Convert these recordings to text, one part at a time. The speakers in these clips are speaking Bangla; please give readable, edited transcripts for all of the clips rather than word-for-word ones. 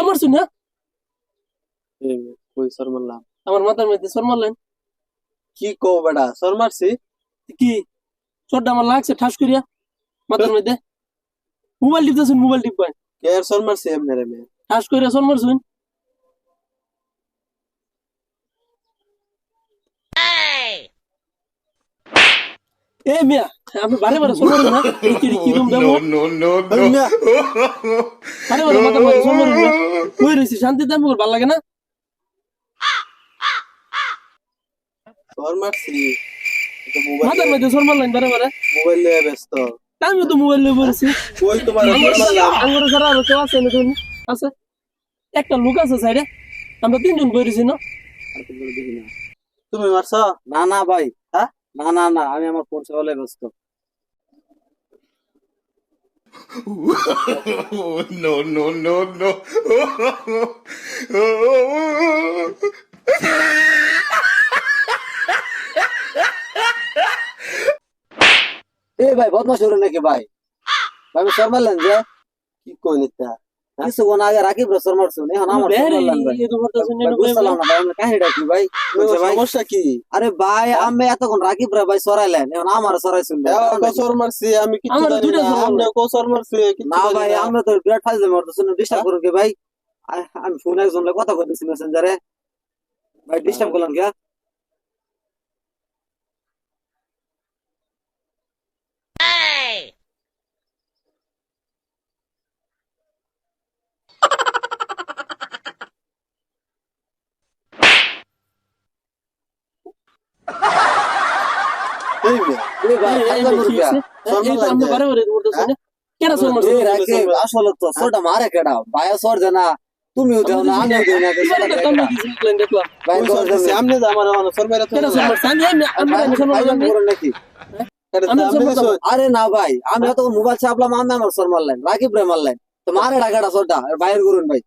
মারছুন না কই সর মারলাম? আমার মাথার মধ্যে সর মারলেন। কি কও বেটা, সর মারছি? কি চোরটা আমার লাগছে ঠাস করিয়া মাথার মধ্যে। মোবাইল টিপতেছুন, মোবাইল টিপবেন কে আর সর মারছি এমনি রে মেয়ে? ঠাস করিয়া সর মারছুন। এ মিয়া আমি বারে বারে সর মারুন না। কি রুম দেবো ওই মিয়া, বারে বারে মাথার মধ্যে সর মারুন না। কই রয়েছি শান্তিতে, আমি ভালো লাগে না। সর মারছি। মাথার মধ্যে সর মারলেন বারে বারে। মোবাইল নিয়ে ব্যস্ত। আমিও তো মোবাইল নিয়ে বলেছি। কই তোমার সর মারলাম? আঙ্গুরে ছাড়া আরো কেউ আছে নাকি? আছে, একটা লোক আছে সাইডে, আমরা তিনজন বইরেছি না। তুমি মারছ? না না ভাই, হ্যাঁ? না না না, আমি আমার ফোন চালালে ব্যস্ত। No, no, no, no. এ ভাই বদমাশ হলো নাকি ভাই? ভাই আমি সর মারলেন যে কি কই নিতা? কিছুক্ষণ আগে রাকিব রে সর মারছুন, এখন আমার সর মারলেন ভাই। ভাই বুঝলাম না ভাই, আমি কাহিনীটা কি ভাই? বলছে ভাই, সমস্যা কি? আরে ভাই আমি এতক্ষণ রাকিব রে ভাই সরাইলেন, এখন আমার সরাইছুন ভাই। সর মারছি আমি, কিছু আমার জানি দুইটা না। সর মারলাম। আপনি সর মারছি না ভাই, আমরা তো বিরাট ফাইজে মারতেছেন, ডিস্টার্ব করুন কি ভাই? আমি ফোন একজন কথা কইতেছি মেসেঞ্জারে, ভাই ডিস্টার্ব করলাম কি? এই মিয়া, এ ভাই ফাইজে মুরগি, আমরা বারে বারে করতেছি না। কেন সর মারছেন? এ রাকিব আসলে তো ছোট মারে কেডা ভাই, সর দে না, তুমিও দেও না আমিও দেই না, এবারে তো তোমরা কি শিখলেন দেখলাম। ভাই কই সর দিছি? আপনি যে আমার সর মাইরা কেন সর মারছেন? আমি সর মারলাম নাকি? আমি সর মারলাম। আরে না ভাই, আমি এত মোবাইল চাপলাম, আমি আমার সর মারলেন, রাকিব রে মারলেন, তো মারে ডাকাটা সরটা বাইরে করুন ভাই।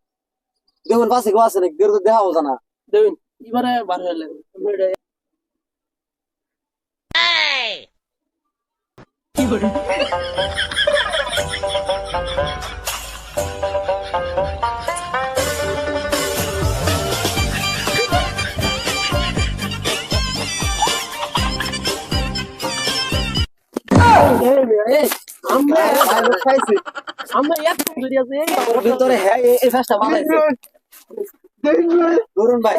দেখুন পাশে কেউ আছে নাকি? তো দেখা হতো না। দেখুন এবারে বার হইলেন। কি করে আমরা খাইছি আমরা এত দূরে আছি ওর ভিতরে, হ্যাঁ এই ফাঁসটা বানাইছে। ধরুন ভাই।